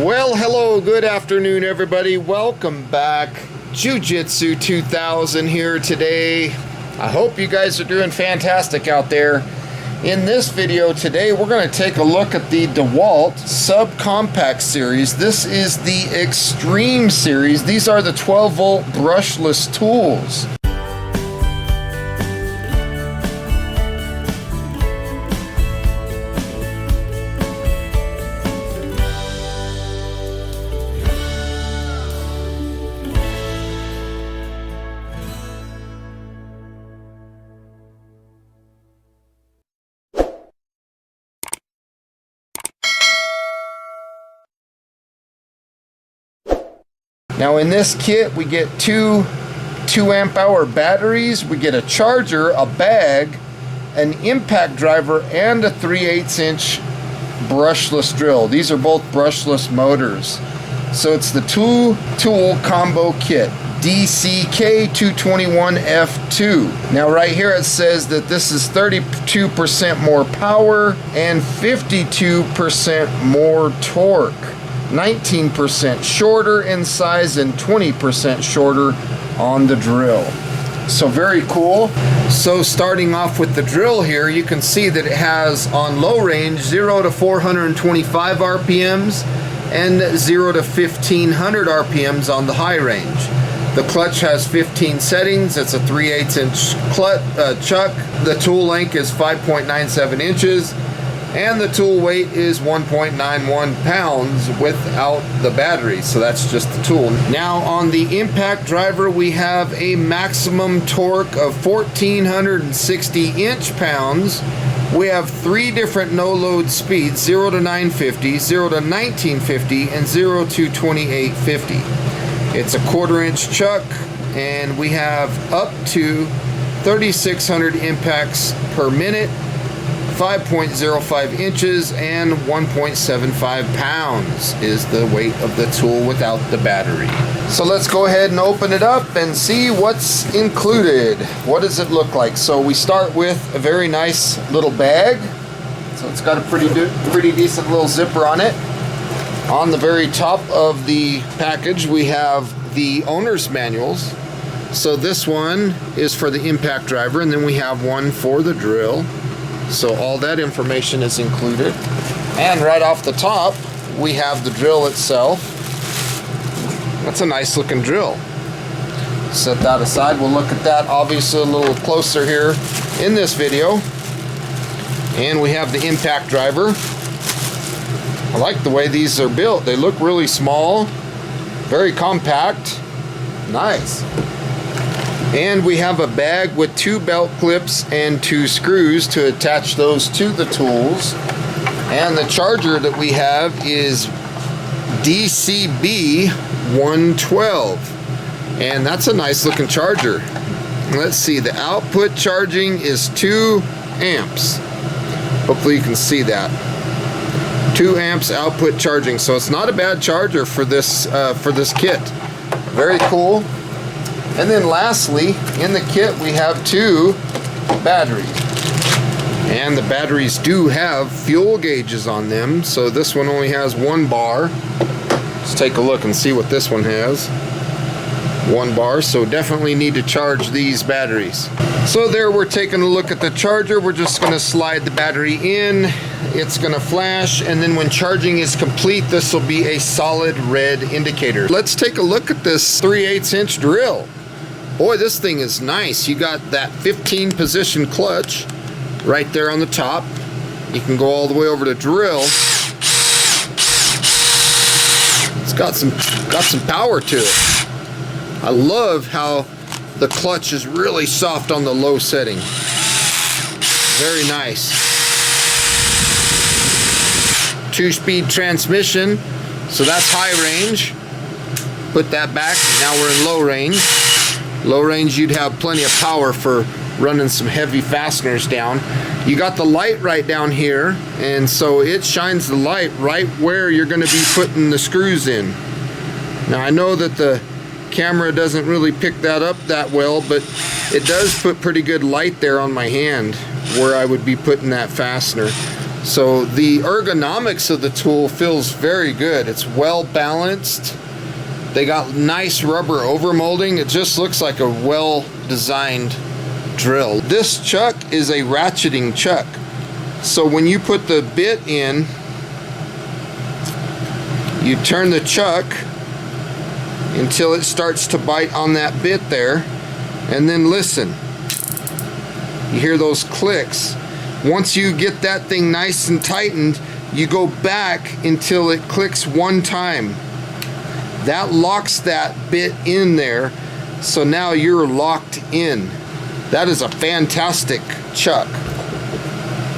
Well, hello, good afternoon, everybody. Welcome back. Jiu-Jitsu 2000 here today. I hope you guys are doing fantastic out there. In this video today, we're going to take a look at the DEWALT subcompact series. This is the Extreme series. These are the 12-volt brushless tools. Now in this kit we get two 2-amp-hour batteries, we get a charger, a bag, an impact driver, and a 3/8" brushless drill. These are both brushless motors. So it's the two-tool combo kit, DCK221F2. Now right here it says that this is 32% more power and 52% more torque. 19% shorter in size and 20% shorter on the drill. So very cool. So starting off with the drill here, you can see that it has on low range 0 to 425 RPMs and 0 to 1500 RPMs on the high range. The clutch has 15 settings. It's a 3/8" chuck. The tool length is 5.97 inches. And the tool weight is 1.91 pounds without the battery, so that's just the tool. Now on the impact driver we have a maximum torque of 1460 inch-pounds. We have 3 different no-load speeds, 0 to 950, 0 to 1950, and 0 to 2850. It's a 1/4" chuck, and we have up to 3,600 impacts per minute, 5.05 inches, and 1.75 pounds is the weight of the tool without the battery. So let's go ahead and open it up and see what's included. What does it look like? So we start with a very nice little bag. So it's got a pretty decent little zipper on it. On the very top of the package we have the owner's manuals. So this one is for the impact driver, and then we have one for the drill. So all that information is included. And right off the top, we have the drill itself. That's a nice looking drill. Set that aside. We'll look at that obviously a little closer here in this video. And we have the impact driver. I like the way these are built. They look really small, very compact. Nice. And we have a bag with 2 belt clips and 2 screws to attach those to the tools. And the charger that we have is DCB112. And that's a nice looking charger. Let's see, the output charging is 2 amps. Hopefully you can see that. 2 amps output charging. So it's not a bad charger for this kit. Very cool. And then lastly, in the kit we have 2 batteries. And the batteries do have fuel gauges on them. So this one only has 1 bar. Let's take a look and see what this one has. 1 bar, so definitely need to charge these batteries. So there, we're taking a look at the charger. We're just gonna slide the battery in. It's gonna flash, and then when charging is complete, this will be a solid red indicator. Let's take a look at this 3/8" drill. Boy, this thing is nice. You got that 15 position clutch right there on the top. You can go all the way over to drill. It's got some power to it. I love how the clutch is really soft on the low setting. Very nice. 2-speed transmission, so that's high range. Put that back, now we're in low range. Low range, you'd have plenty of power for running some heavy fasteners down. You got the light right down here, and so it shines the light right where you're going to be putting the screws in. Now I know that the camera doesn't really pick that up that well, but it does put pretty good light there on my hand where I would be putting that fastener. So the ergonomics of the tool feels very good. It's well balanced. They got nice rubber overmolding. It just looks like a well designed drill. This chuck is a ratcheting chuck. So when you put the bit in, you turn the chuck until it starts to bite on that bit there, and then listen. You hear those clicks. Once you get that thing nice and tightened, you go back until it clicks one time. That locks that bit in there, so now you're locked in. That is a fantastic chuck.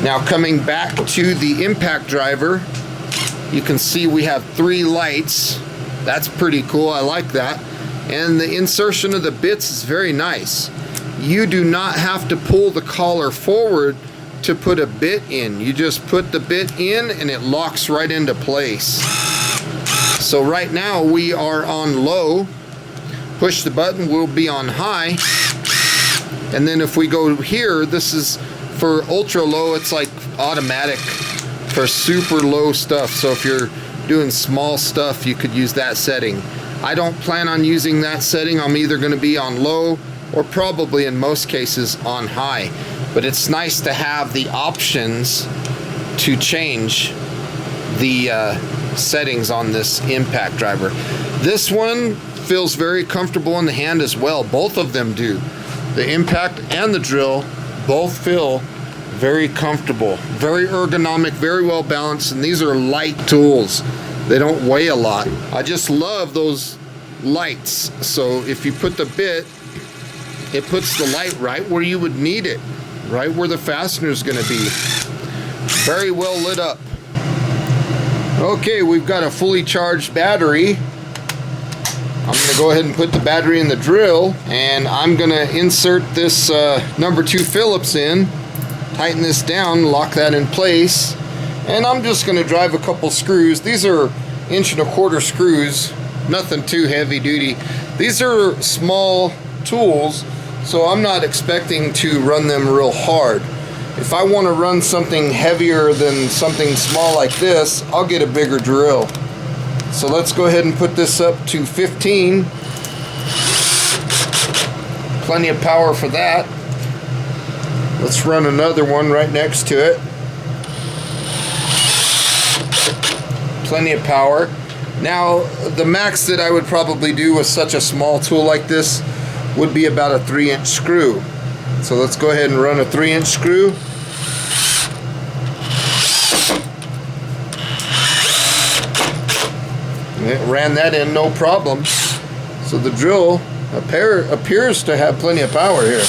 Now coming back to the impact driver, you can see we have 3 lights. That's pretty cool, I like that. And the insertion of the bits is very nice. You do not have to pull the collar forward to put a bit in. You just put the bit in and it locks right into place. So right now we are on low. Push the button, we'll be on high. And then if we go here, this is for ultra low. It's like automatic for super low stuff. So if you're doing small stuff, you could use that setting. I don't plan on using that setting. I'm either going to be on low or probably in most cases on high. But it's nice to have the options to change the settings on this impact driver. This one feels very comfortable in the hand as well. Both of them do. The impact and the drill both feel very comfortable, very ergonomic, very well balanced, and these are light tools. They don't weigh a lot. I just love those lights. So if you put the bit, it puts the light right where you would need it, right where the fastener is going to be. Very well lit up. Okay, we've got a fully charged battery. I'm going to go ahead and put the battery in the drill, and I'm going to insert this number 2 Phillips in, tighten this down, lock that in place, and I'm just going to drive a couple screws. These are 1.25" screws, nothing too heavy duty. These are small tools, so I'm not expecting to run them real hard. If I want to run something heavier than something small like this, I'll get a bigger drill. So let's go ahead and put this up to 15. Plenty of power for that. Let's run another one right next to it. Plenty of power. Now, the max that I would probably do with such a small tool like this would be about a 3-inch screw. So let's go ahead and run a 3-inch screw. It ran that in no problem. So the drill appears to have plenty of power here.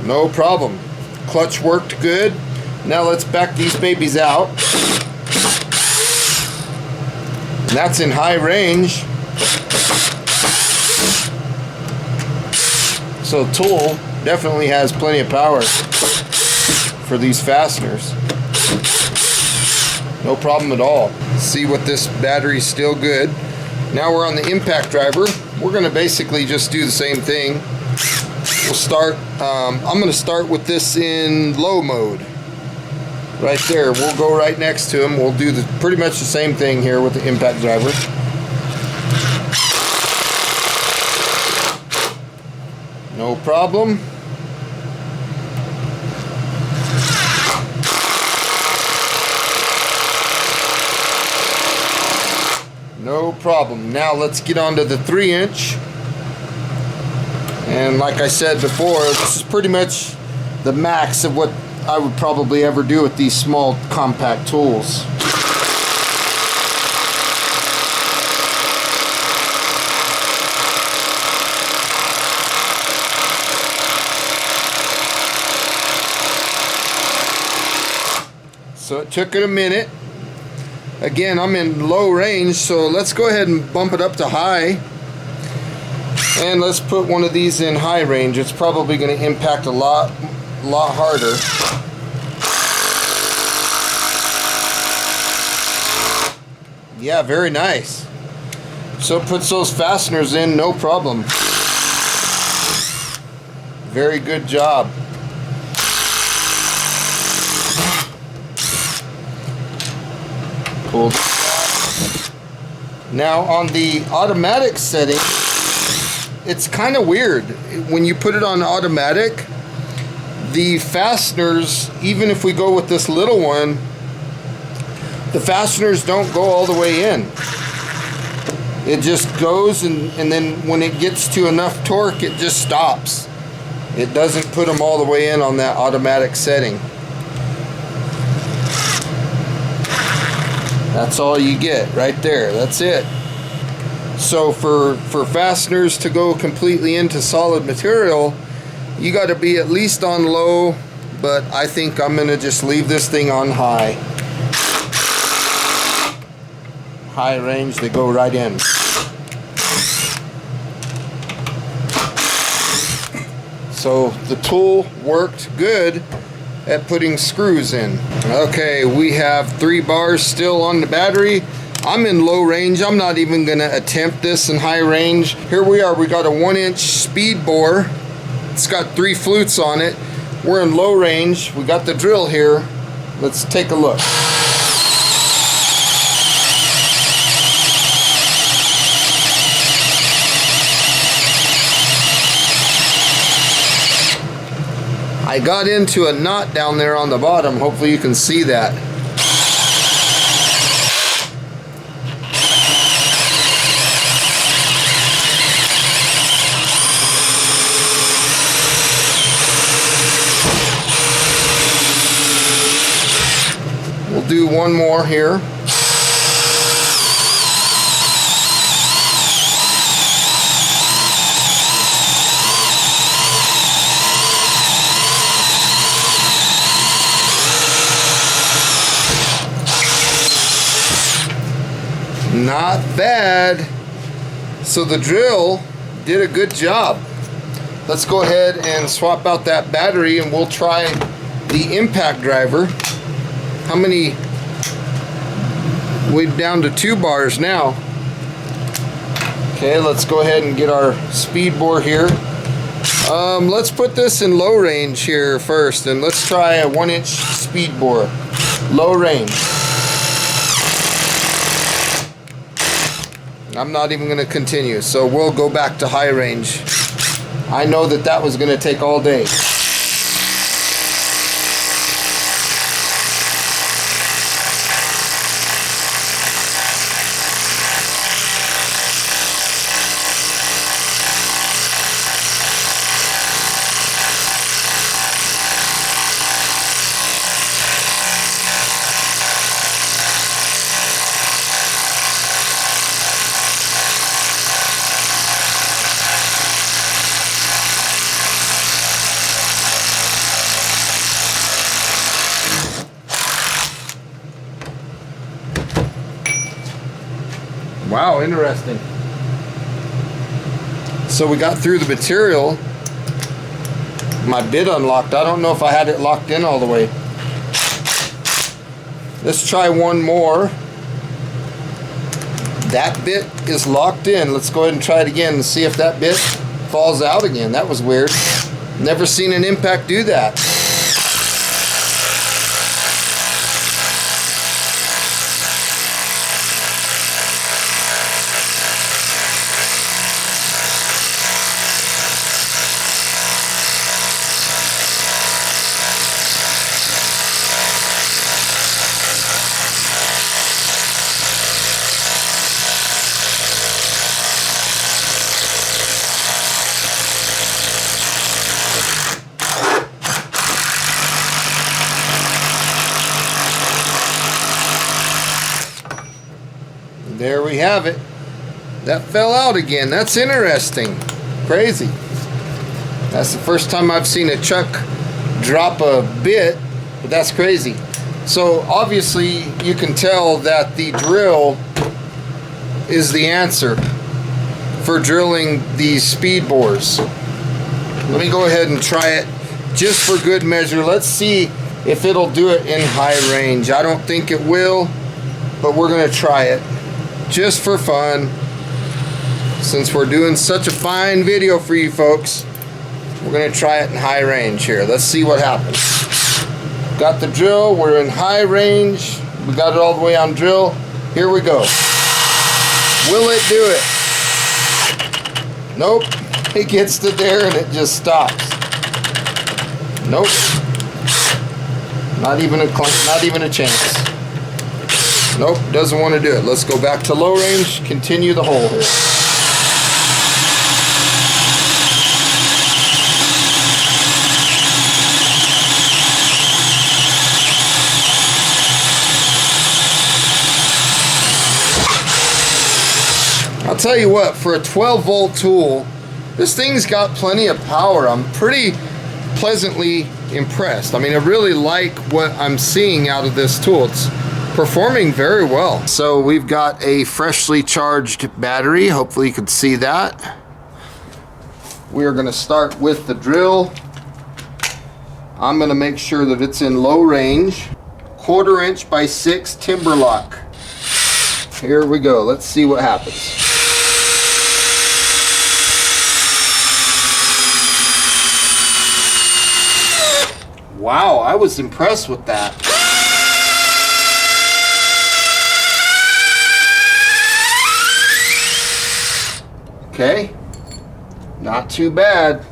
No problem. Clutch worked good. Now let's back these babies out. And that's in high range. So tool definitely has plenty of power for these fasteners. No problem at all. See what this battery's still good. Now we're on the impact driver. We're going to basically just do the same thing. We'll start, I'm going to start with this in low mode. Right there. We'll go right next to him. We'll do pretty much the same thing here with the impact driver. No problem. No problem. Now let's get on to the 3-inch. And like I said before, this is pretty much the max of what I would probably ever do with these small compact tools. So it took it a minute. Again, I'm in low range, so let's go ahead and bump it up to high. And let's put one of these in high range. It's probably going to impact a lot harder. Yeah, very nice. So it puts those fasteners in no problem. Very good job. Cool. Now on the automatic setting, it's kind of weird. When you put it on automatic, the fasteners, even if we go with this little one, the fasteners don't go all the way in. It just goes, and then when it gets to enough torque, it just stops. It doesn't put them all the way in on that automatic setting. That's all you get right there. That's it. So for fasteners to go completely into solid material, you got to be at least on low, but I think I'm going to just leave this thing on high. High range, they go right in. So the tool worked good at putting screws in. Okay, we have 3 bars still on the battery. I'm in low range. I'm not even going to attempt this in high range. Here we are. We got a 1-inch speed bore. It's got 3 flutes on it. We're in low range. We got the drill here. Let's take a look. I got into a knot down there on the bottom. Hopefully you can see that. We'll do one more here. Not bad. So the drill did a good job. Let's go ahead and swap out that battery and we'll try the impact driver. How many? We're down to 2 bars now. Okay, let's go ahead and get our speed bore here. Let's put this in low range here first, and let's try a 1-inch speed bore. Low range. I'm not even going to continue, so we'll go back to high range. I know that that was going to take all day. Wow, interesting. So we got through the material. My bit unlocked. I don't know if I had it locked in all the way. Let's try one more. That bit is locked in. Let's go ahead and try it again and see if that bit falls out again. That was weird. Never seen an impact do that. There we have it. That fell out again. That's interesting. Crazy. That's the first time I've seen a chuck drop a bit, but that's crazy. So obviously you can tell that the drill is the answer for drilling these speed bores. Let me go ahead and try it just for good measure. Let's see if it'll do it in high range. I don't think it will, but we're going to try it just for fun. Since we're doing such a fine video for you folks, we're going to try it in high range here. Let's see what happens. Got the drill. We're in high range. We got it all the way on drill. Here we go. Will it do it? Nope. It gets to there and it just stops. Nope. Not even a chance. Nope, doesn't want to do it. Let's go back to low range, continue the hole here. I'll tell you what, for a 12 volt tool, this thing's got plenty of power. I'm pretty pleasantly impressed. I mean, I really like what I'm seeing out of this tool. It's performing very well. So we've got a freshly charged battery. Hopefully you can see that. We're going to start with the drill. I'm going to make sure that it's in low range. 1/4 inch by 6 timber lock. Here we go. Let's see what happens. Wow, I was impressed with that. Okay, not too bad.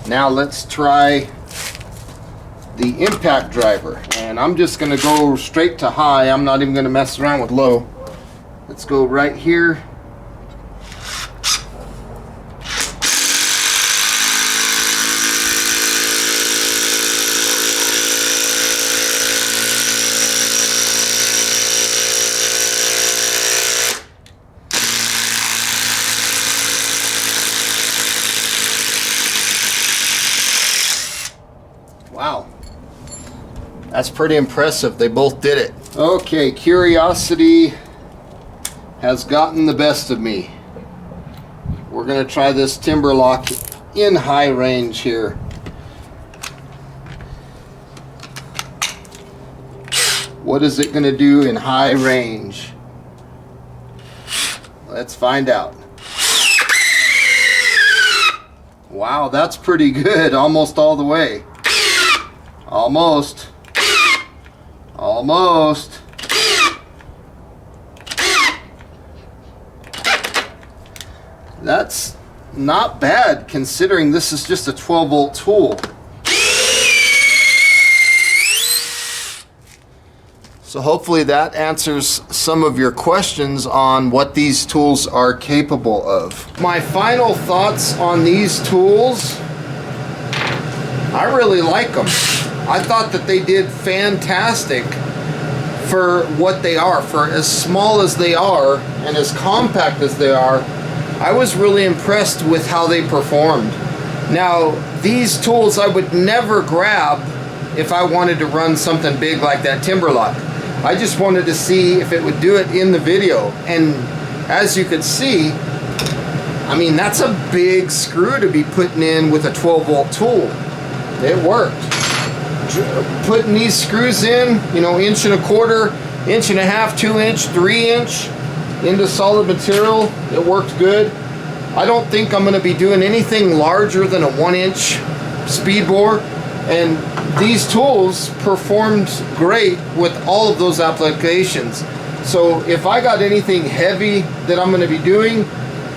Now let's try the impact driver. And I'm just gonna go straight to high. I'm not even gonna mess around with low. Let's go right here. Wow, that's pretty impressive. They both did it. Okay, curiosity has gotten the best of me. We're gonna try this timber lock in high range here. What is it gonna do in high range? Let's find out. Wow, that's pretty good, almost all the way. Almost. Almost. That's not bad considering this is just a 12 volt tool. So hopefully that answers some of your questions on what these tools are capable of. My final thoughts on these tools, I really like them. I thought that they did fantastic for what they are. For as small as they are and as compact as they are, I was really impressed with how they performed. Now, these tools I would never grab if I wanted to run something big like that timber lock. I just wanted to see if it would do it in the video. And as you could see, I mean, that's a big screw to be putting in with a 12 volt tool. It worked. Putting these screws in, you know, 1.25 inch, 1.5 inch, 2 inch, 3 inch into solid material, it worked good. I don't think I'm going to be doing anything larger than a 1 inch speed bore, and these tools performed great with all of those applications. So if I got anything heavy that I'm going to be doing,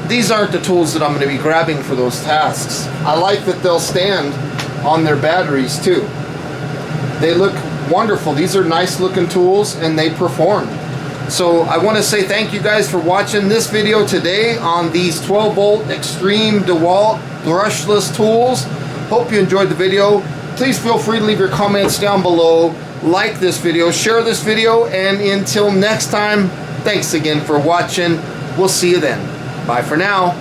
these aren't the tools that I'm going to be grabbing for those tasks. I like that they'll stand on their batteries too. They look wonderful. These are nice looking tools and they performed. So I want to say thank you guys for watching this video today on these 12 volt extreme DEWALT brushless tools. Hope you enjoyed the video. Please feel free to leave your comments down below. Like this video, share this video, and until next time, thanks again for watching. We'll see you then. Bye for now.